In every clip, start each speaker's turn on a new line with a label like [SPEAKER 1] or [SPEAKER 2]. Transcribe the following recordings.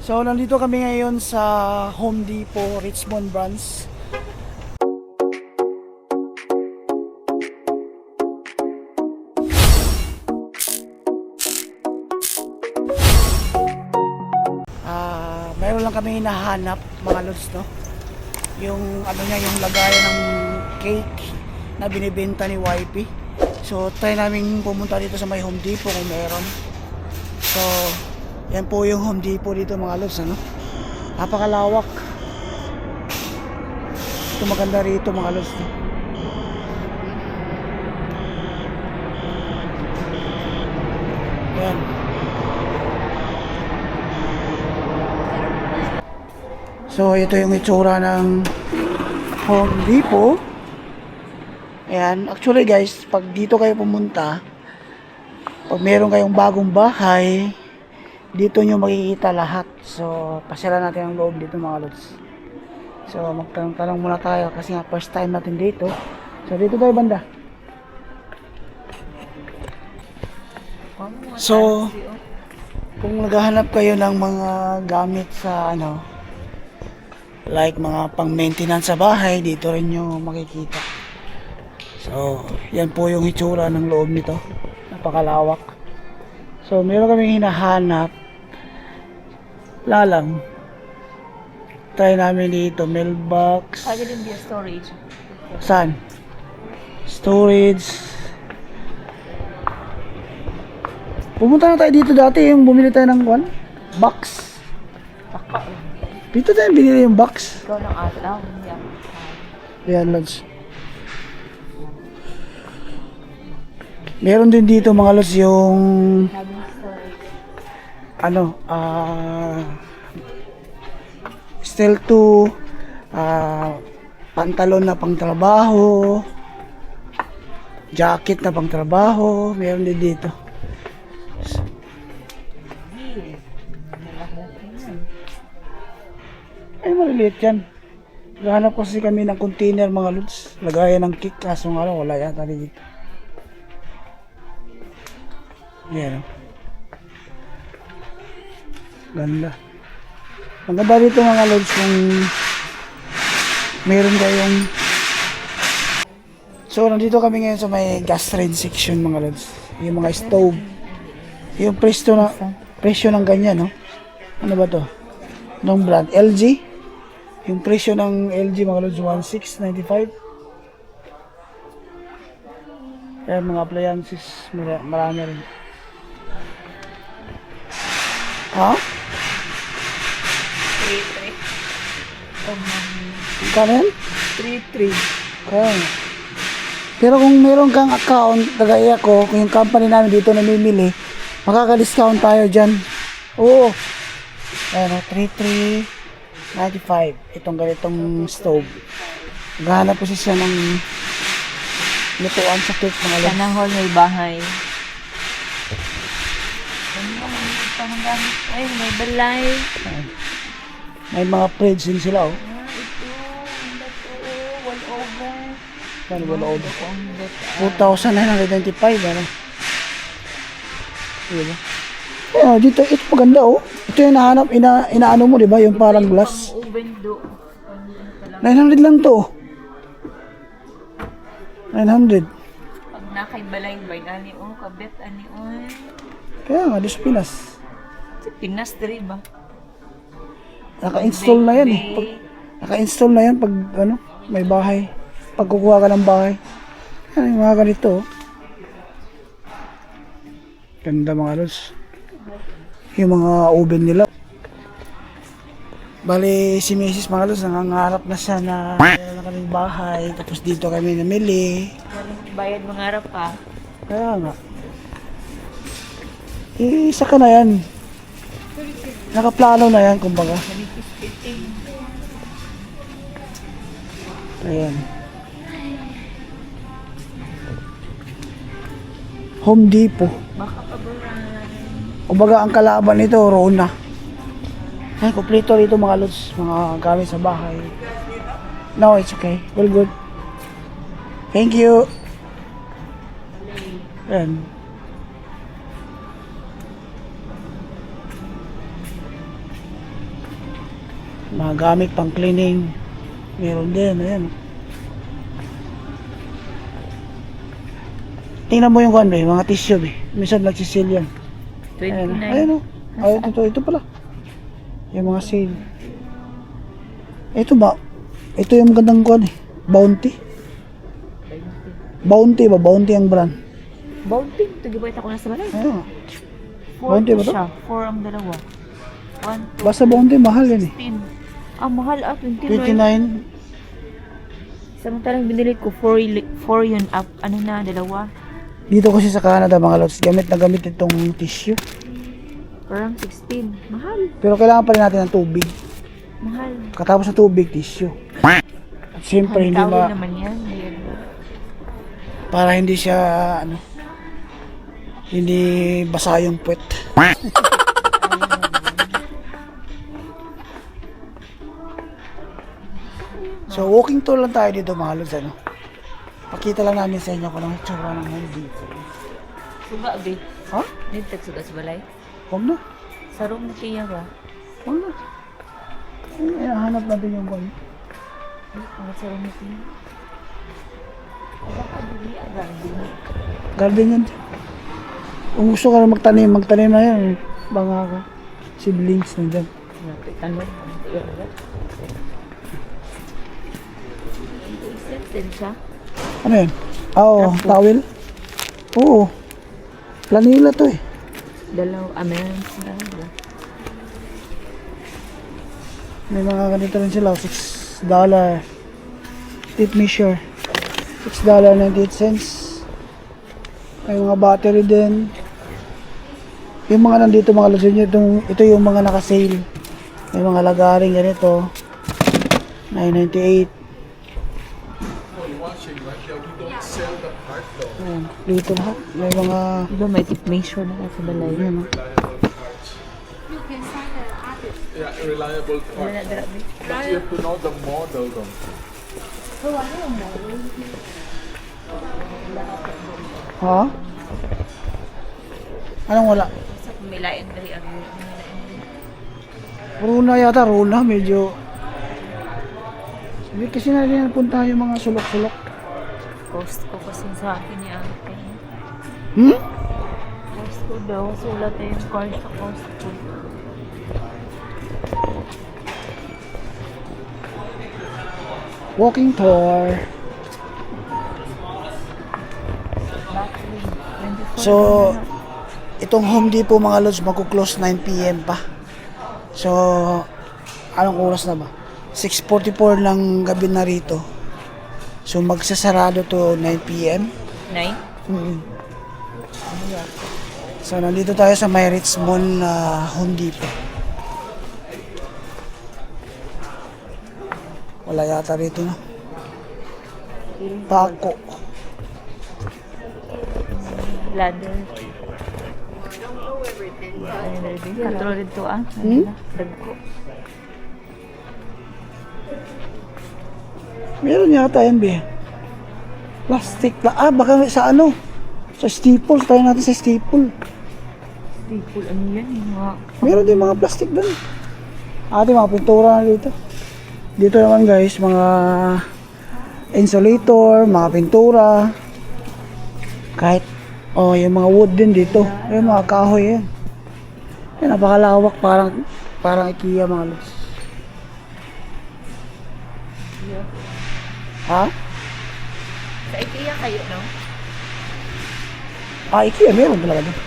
[SPEAKER 1] So, nandito kami ngayon sa Home Depot, Richmond branch. Mayroon lang kami hinahanap mga lods, no? Yung ano niya, yung lagayan ng cake na binibenta ni YP. So, try namin pumunta dito sa may Home Depot kung meron. So, yan po yung Home Depot dito mga lods, ano? Napakalawak. Ito maganda rito mga lods, no? Yan. So, ito yung itsura ng Home Depot. Ayan. Actually guys, pag dito kayo pumunta, pag meron kayong bagong bahay, dito nyo makikita lahat. So, pasyalan natin ang loob dito mga lods. So, magtanong-tanong muna tayo kasi nga first time natin dito. So, dito tayo banda. So, kung naghahanap kayo ng mga gamit sa ano, like mga pang-maintenance sa bahay, dito rin nyo makikita. So, yan po yung itsura ng loob nito. Napakalawak. So, meron kaming hinahanap. Lalang. Try namin dito, mailbox.
[SPEAKER 2] Pwede din yung storage.
[SPEAKER 1] Saan? Storage. Pumunta na tayo dito dati, yung bumili tayo ng box. Dito tayo binili yung box.
[SPEAKER 2] Ikaw ng atlaw.
[SPEAKER 1] Ayan, lods. Meron din dito mga lods yung ano, still to pantalon na pang trabaho, jacket na pang trabaho, meron din dito. Ay, maliliit yan. Gahanap kasi kami ng container mga lods. Lagayan ng cake, kaso nga lang wala yata dito. Yan, oh. Ganda. Ang ganda dito mga lods kung meron kayong. So, nandito kami ngayon sa may gas range section mga lods. Yung mga stove. Yung presyo ng ganyan, no? Ano ba to? Anong brand? LG? Yung presyo ng LG mga lods, 1695. Kaya mga appliances, marami rin. Ha?
[SPEAKER 2] 3-3.
[SPEAKER 1] Kano yan?
[SPEAKER 2] 3-3.
[SPEAKER 1] Kaya. Pero kung meron kang account, kagaya ko, kung yung company namin dito namimili, makaka-discount tayo dyan. Oo. Ayan, 3395. Itong ganitong stove. Maghahanap ko siya ng lutuan sa cake mga lods.
[SPEAKER 2] Sana hall may bahay. Ay, may balay.
[SPEAKER 1] Ayan. May mga fridge din sila, oh.
[SPEAKER 2] Wall over.
[SPEAKER 1] Ano ba loob? 4,995, ano? Diba? Ayan, dito, ito maganda, oh. Ito yung nahanap, inaano mo, diba? Yung parang glass.
[SPEAKER 2] Oven do.
[SPEAKER 1] 900 lang to. 900.
[SPEAKER 2] Pag nakay balay, bay ani o, kabet ani o.
[SPEAKER 1] Kaya nga, dos Pinas.
[SPEAKER 2] Pinas diri ba?
[SPEAKER 1] Naka-install na yan, eh. Naka-install na yan pag, ano, may bahay. Pag kukuha ka ng bahay. Yan, yung mga ganito, oh. Ganda mga lods. Yung mga oven nila. Bali, si Mrs. mga lods, nangangarap na siya na meron na kaming bahay. Tapos dito kami namili.
[SPEAKER 2] Bayad mga harap pa.
[SPEAKER 1] Kaya nga. Isa ka na yan. Nakaplano na yan, kumbaga. Ayan. Home Depot.
[SPEAKER 2] Baka paboran.
[SPEAKER 1] Kumbaga ang kalaban nito, Rona. Ay, kompleto rito mga lods, mga gamit sa bahay. No, it's okay. Well, good. Thank you. Ayan. Mga gamit pang cleaning. Meron din, ayan. Tingnan mo yung mga tissue, minsan nagsisil yan.
[SPEAKER 2] 29.
[SPEAKER 1] Ayan o. Ay, ito pala. Yung mga sale. Ito ba? Ito yung magandang Bounty. Bounty ba? Bounty ang brand.
[SPEAKER 2] Bounty. Ito gibait ako na sa balay.
[SPEAKER 1] Ayan.
[SPEAKER 2] 4
[SPEAKER 1] Bounty ba to?
[SPEAKER 2] siya. 4 ang dalawa. 1, 2,
[SPEAKER 1] Basta Bounty, mahal yan
[SPEAKER 2] 16. Mahal 29.
[SPEAKER 1] 29.
[SPEAKER 2] Samantalang binili ko 4 yun up. Ano na, dalawa.
[SPEAKER 1] Dito kasi sa Canada mga lods, gamit na gamit itong tissue.
[SPEAKER 2] Parang 16. Mahal.
[SPEAKER 1] Pero kailangan pa rin natin ng tubig.
[SPEAKER 2] Mahal.
[SPEAKER 1] Katapos ng tubig, tissue. At siyempre hindi
[SPEAKER 2] Tawag naman yan. Ayan.
[SPEAKER 1] para hindi siya hindi basa yung puwet. So walking tour lang tayo dito mga lods, Pakita lang namin sa inyo kung anong itsura ng Home Depot.
[SPEAKER 2] Suga, be.
[SPEAKER 1] Ha?
[SPEAKER 2] Dito suga sa balay.
[SPEAKER 1] Huwag na.
[SPEAKER 2] Sarong na tiya ba?
[SPEAKER 1] Huwag na. Hanap natin yung kanya.
[SPEAKER 2] Ang sarong na tiya. Baka bili garden.
[SPEAKER 1] Garden yan. Kung gusto ka na magtanim na yan. Banga ka. Seedlings na dyan.
[SPEAKER 2] Tanong. Set din siya.
[SPEAKER 1] Ano yan? Oo, towel. Oo. Planila to
[SPEAKER 2] Meron.
[SPEAKER 1] May mga ganito rin sila. $6. Tape measure. $6.98. May mga battery din. Yung mga nandito mga lods, ito yung mga naka-sale. May mga lagaring ganito. $9.98. Ayan, dito lahat. May mga
[SPEAKER 2] Diba may tip measure na sa balay.
[SPEAKER 1] ayan,
[SPEAKER 3] Yeah, reliable
[SPEAKER 2] Wala
[SPEAKER 3] part.
[SPEAKER 2] na dara, be.
[SPEAKER 3] But you have to know the model though.
[SPEAKER 1] ha? Anong wala?
[SPEAKER 2] Sa pumilain dali ang
[SPEAKER 1] Runa yata, Runa. Medyo hindi kasi na rin napunta yung mga sulok-sulok.
[SPEAKER 2] Costco kasi sa akin ni ate.
[SPEAKER 1] Hmm?
[SPEAKER 2] Costco daw. Sulat na yung card sa Costco.
[SPEAKER 1] Walking tour.
[SPEAKER 2] Battery. 24
[SPEAKER 1] So, itong Home Depot mga lods, magkuklose 9 p.m. pa. So, anong oras na ba? 6:44 ng gabi na rito. So, magsasarado to 9 p.m.
[SPEAKER 2] 9?
[SPEAKER 1] Mm. So, nandito tayo sa Mayritz Mall na Home Depot. Wala yata rito, no? Pako.
[SPEAKER 2] Ladder. Katulad dito
[SPEAKER 1] Hmm?
[SPEAKER 2] Dagko.
[SPEAKER 1] Meron yata yan, be. Plastic. Baka sa sa staple. Tayo natin sa staple.
[SPEAKER 2] Staple, ano yan? Yung mga...
[SPEAKER 1] Meron din mga plastic doon. Mga pintura na dito. Dito naman guys, mga insulator, mga pintura. Kahit, yung mga wood din dito. Yung mga kahoy yan. Yan, napakalawak. Parang IKEA mga lods. Ha?
[SPEAKER 2] Sa IKEA kayo, no?
[SPEAKER 1] IKEA, meron talaga doon.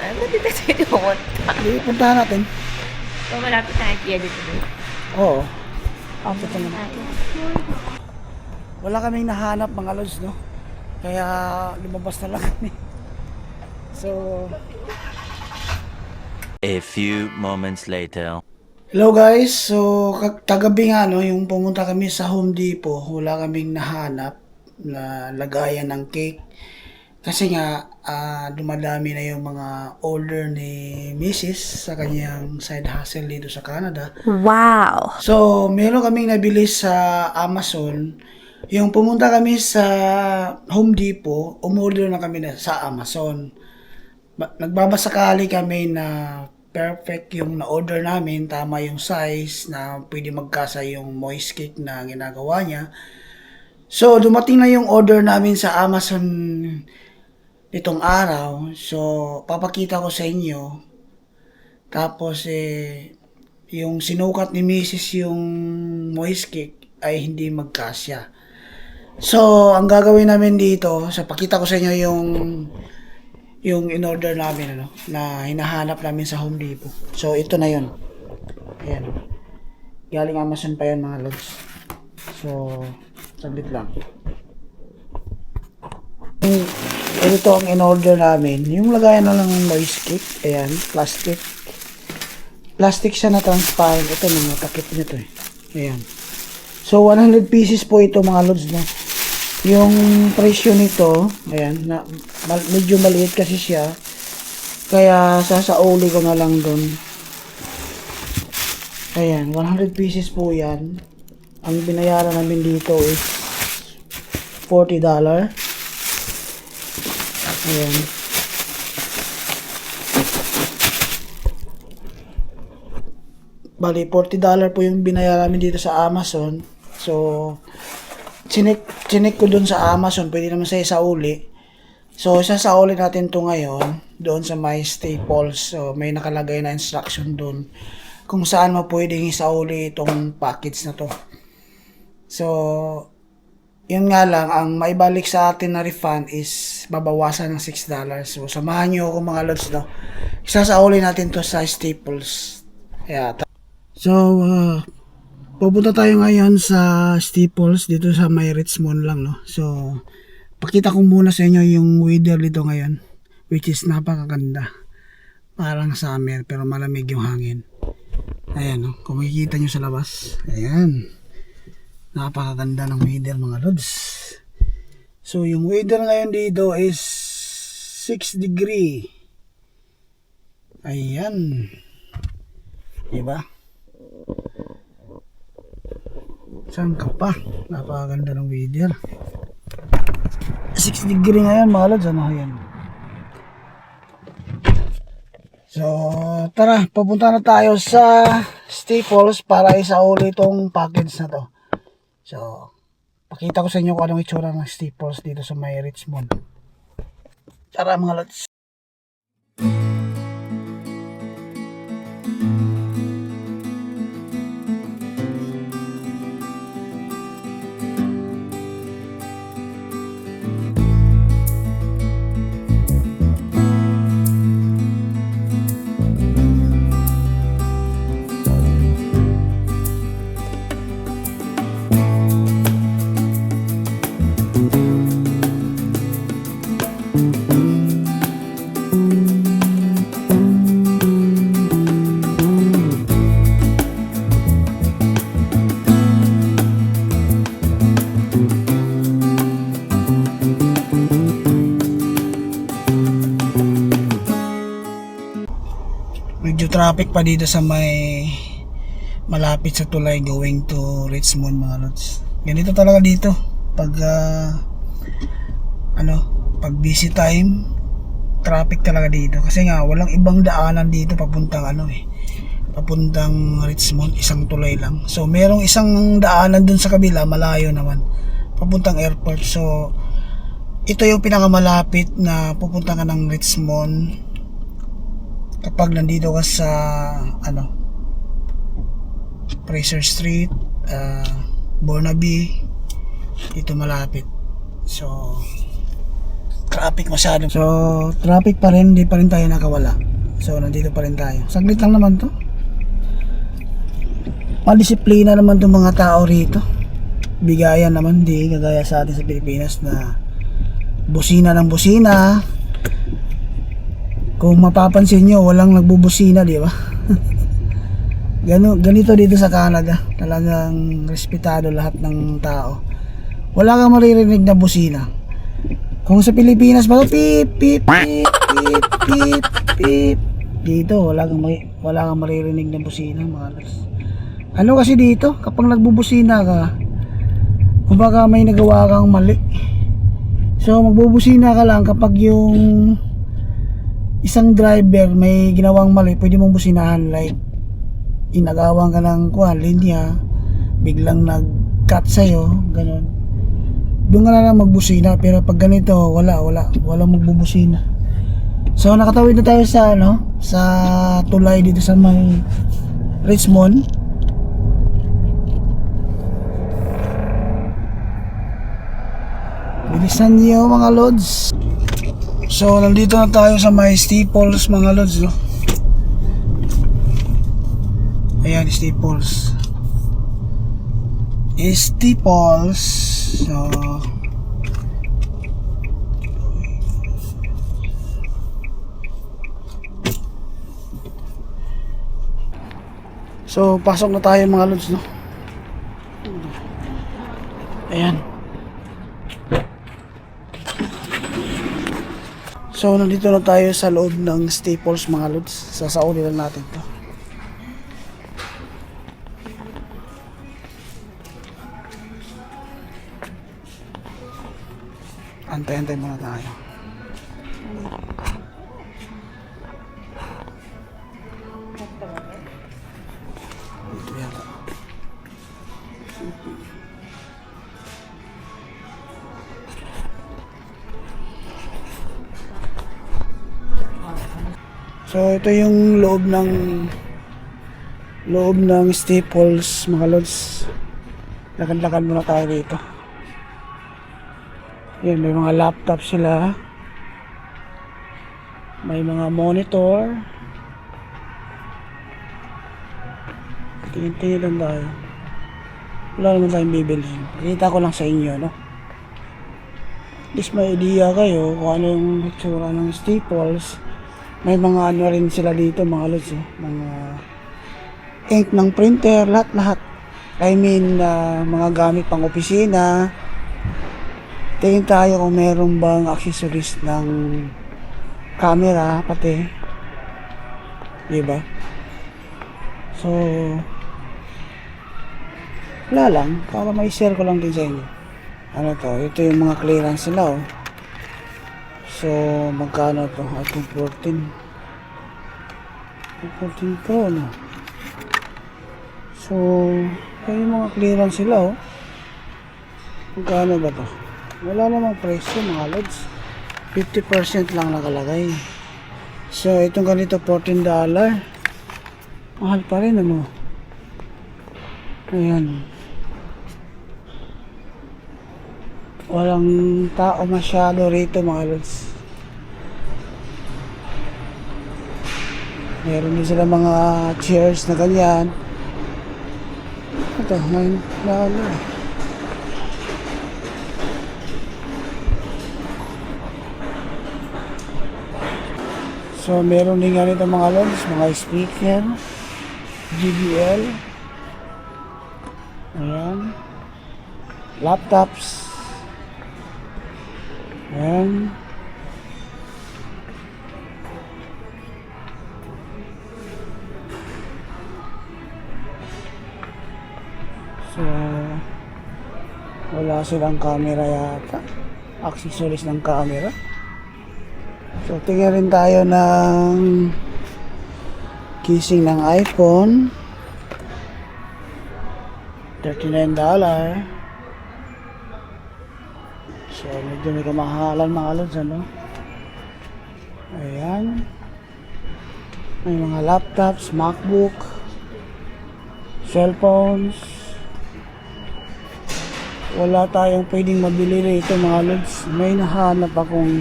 [SPEAKER 2] Ano dito sa ito pumunta?
[SPEAKER 1] Hindi, puntahan natin.
[SPEAKER 2] So, malapit na IKEA dito.
[SPEAKER 1] Oo. Ito naman. Wala kaming nahanap mga lods, no? Kaya lumabas na lang kami. So,
[SPEAKER 4] A few moments later.
[SPEAKER 1] hello guys. So, kagabi nga, no, yung pumunta kami sa Home Depot, wala kaming nahanap na lagayan ng cake. Kasi nga, dumadami na yung mga order ni Mrs. sa kanyang side hustle dito sa Canada.
[SPEAKER 2] Wow!
[SPEAKER 1] So, meron kaming nabili sa Amazon. Yung pumunta kami sa Home Depot, umorder na kami sa Amazon. Nagbabasakali kami na perfect yung na-order namin, tama yung size na pwede magkasa yung moist cake na ginagawa niya. So, dumating na yung order namin sa Amazon nitong araw. So, papakita ko sa inyo. Tapos, yung sinukat ni Mrs. yung moist cake ay hindi magkasya. So, ang gagawin namin dito, pakita ko sa inyo yung in-order namin, ano, na hinahanap namin sa Home Depot. So, ito na yun. Ayan. Galing Amazon pa yun, mga lods. So, saglit lang. Ito ang in-order namin. Yung lagayan na lang ng moist cake. Ayan, plastic. Plastic siya na transparent. Ito, mga takip nito eh. Ayan. So, 100 pieces po ito, mga lods, no? Yung presyo nito, ayan, medyo maliit kasi siya. Kaya sasauli ko na lang doon. Ayan, 100 pieces po yan. Ang binayaran namin dito is $40. Ayan. Bali, $40 po yung binayaran namin dito sa Amazon. So, chinek ko dun sa Amazon, pwede naman sa isauli. So, isasauli natin to ngayon, doon sa my Staples. So, may nakalagay na instruction doon kung saan mo pwedeng isauli itong package na to. So, yun nga lang, ang maibalik sa atin na refund is babawasan ng $6. So, samahan nyo ako, mga lods, no? Isasauli natin to sa Staples. So, pupunta tayo ngayon sa Staples dito sa may Richmond lang, no. So, pakita ko muna sa inyo yung weather dito ngayon, which is napakaganda. Parang summer pero malamig yung hangin. Ayan, no. Kung makikita nyo sa labas. Ayan. Napakaganda ng weather, mga lods. So, yung weather ngayon dito is 6 degree. Ayan. Diba? Saan ka pa? Napakaganda ng weather. 6 degree ngayon, mga lods. Ano yan? So, tara, papunta na tayo sa Staples para isauli itong package na to. So, pakita ko sa inyo kung anong itsura ng Staples dito sa may Richmond. Tara, mga lods. Medyo traffic pa dito sa may malapit sa tulay going to Richmond, mga lods. Ganito talaga dito pag pag busy time, traffic talaga dito kasi nga walang ibang daanan dito papuntang papuntang Richmond, isang tulay lang. So merong isang daanan dun sa kabila, malayo naman, papuntang airport. So ito yung pinakamalapit na pupunta ka ng Richmond kapag nandito ka sa Fraser Street, Burnaby, dito malapit. So traffic masyado. So traffic pa rin, hindi pa rin tayo nakawala. So nandito pa rin tayo. Saglit lang naman to. Madisiplina naman itong mga tao rito. Bigayan naman, di kagaya sa atin sa Pilipinas na busina ng busina. Kung mapapansin nyo, walang nagbubusina, di ba? Ganito dito sa Canada. Talagang respetado lahat ng tao. Wala kang maririnig na busina. Kung sa Pilipinas ba, pip, pip, pip, pip, pip, pip. Dito, wala kang maririnig na busina, mga lods. Ano kasi dito, kapag nagbubusina ka, kumbaga may nagawa kang mali. So, magbubusina ka lang kapag yung isang driver may ginawang mali, pwede mong businahan, like inagawan ka ng linya, biglang nag-cut sa'yo, ganun. Doon ka na lang magbusina, pero pag ganito, walang magbubusina. So nakatawid na tayo sa sa tulay dito sa may Richmond. Bilisan niyo mga lods. So nandito na tayo sa may Staples mga lods, no? Ayan, Staples. Staples. So pasok na tayo mga lods, no? Ayan. So nandito na tayo sa loob ng Staples mga lods. Sasauli lang natin to. Antay-antay muna tayo. Dito yata. So ito yung loob ng Staples mga lods. Lakad-lakad muna tayo dito. Yan, may mga laptop sila. May mga monitor. Tingin-tingin lang tayo. Wala naman tayong bibilhin. Kita ko lang sa inyo, no? At least may idea kayo kung ano yung itsura ng Staples. May mga ano rin sila dito mga lods, mga ink ng printer, lahat-lahat. I mean, mga gamit pang opisina. Tingin tayo kung meron bang accessories ng camera pati. Diba? So, wala lang. Para may share ko lang din sa inyo. Ano to? Ito yung mga clearance nila, oh. So, magkano to? iPhone 14. iPhone 14 Pro, no? So, kaya yung mga clearance sila, oh. Magkano ba to? Wala namang presyo, mga lods. 50% lang nakalagay. So, itong ganito, $14. Mahal pa rin, ano? Ayan. Walang tao masyado rito, mga lods. Meron din sila mga chairs na ganyan. Ito, $9. So, meron din nga nito mga lods, mga speaker, JBL. Ayan. Laptops. Ayan. So, wala silang camera yata. Accessories ng camera. So, tingnan rin tayo ng casing ng iPhone. $39. So, medyo may kamahalan mga lods, ano? Ayan. May mga laptops, MacBook, cellphones. Wala tayong pwedeng mabili rito mga lods. May nahanap akong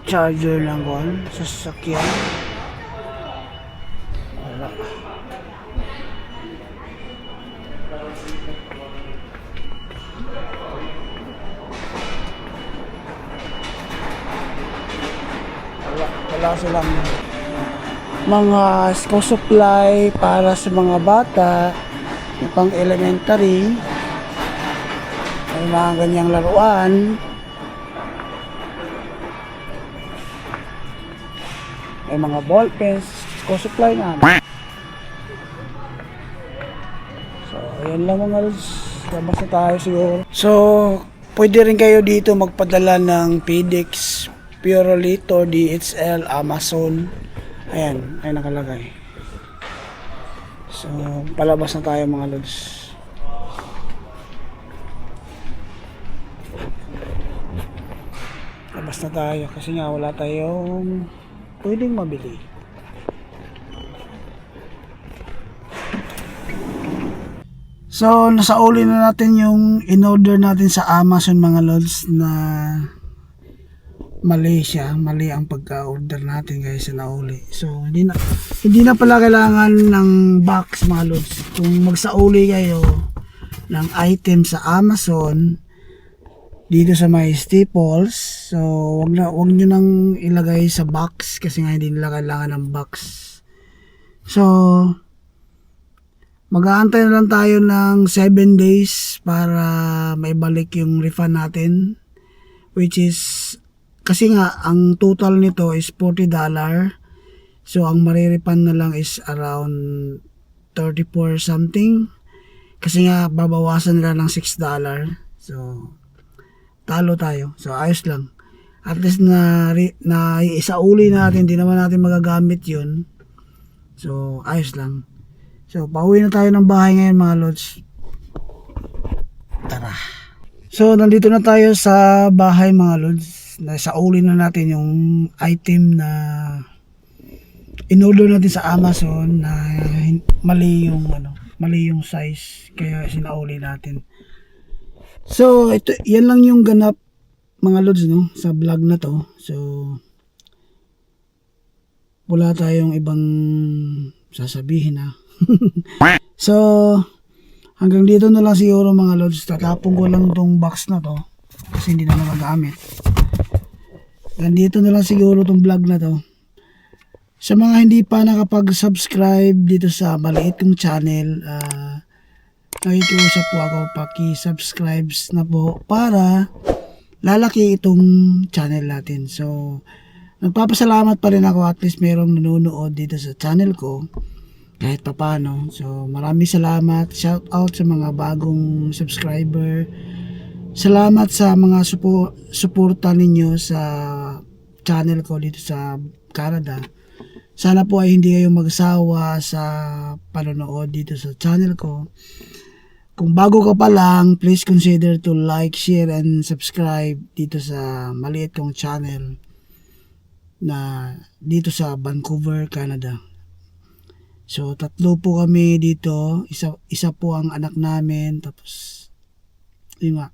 [SPEAKER 1] charger lang kon sa sasakyan. Wala. Wala silang mga school supply para sa mga bata, yung pang elementary. May mga ganyang laruan. May mga ball pens, school supply na. So, ayan lang mga lods. Labas na tayo siguro. So, pwede rin kayo dito magpadala ng Purolito, DHL, Amazon. Ayan, ay nakalagay. So, palabas na tayo mga lods. Labas na tayo kasi nga wala tayong pwedeng mabili. So, nasauli na natin yung in-order natin sa Amazon mga lods na Malaysia. Mali ang pagka-order natin guys sa nauli. So, hindi na pala kailangan ng box mga lods. Kung magsauli kayo ng item sa Amazon dito sa may staples, so wag nyo nang ilagay sa box kasi nga hindi nila kailangan ng box. So, mag-aantay na lang tayo ng 7 days para maibalik yung refund natin, which is kasi nga ang total nito is $40. So ang marirefund na lang is around 34 something kasi nga babawasan nila ng $6. So talo tayo. So ayos lang. At least na isauli natin, hindi naman natin magagamit yun. So ayos lang. So, pauwi na tayo ng bahay ngayon mga lods. Tara. So, nandito na tayo sa bahay mga lods. Nasauli na natin yung item na in-order natin sa Amazon na mali yung size. Kaya sinauli natin. So, yan lang yung ganap mga lods no, sa vlog na to. So, wala tayong ibang sasabihin na. So, hanggang dito na lang siguro mga lods. Tatapon ko lang tong box na to kasi hindi na magagamit. Hanggang dito na lang siguro tong vlog na to. Sa mga hindi pa nakapag-subscribe dito sa maliit kong channel, nakikiusap po ako, paki-subscribe na po para lalaki itong channel natin. So, nagpapasalamat pa rin ako, at least merong nanonood dito sa channel ko kahit papano. So maraming salamat, shout out sa mga bagong subscriber, salamat sa mga suporta ninyo sa channel ko dito sa Canada. Sana po ay hindi kayo magsawa sa panonood dito sa channel ko. Kung bago ka pa lang, please consider to like, share, and subscribe dito sa maliit kong channel na dito sa Vancouver, Canada. So, 3 po kami dito. Isa po ang anak namin. Tapos, yun nga.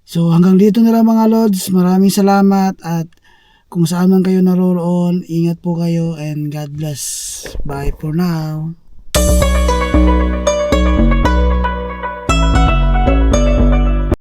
[SPEAKER 1] So, hanggang dito na lang mga lods. Maraming salamat. At kung saan man kayo naroon, ingat po kayo and God bless. Bye for now.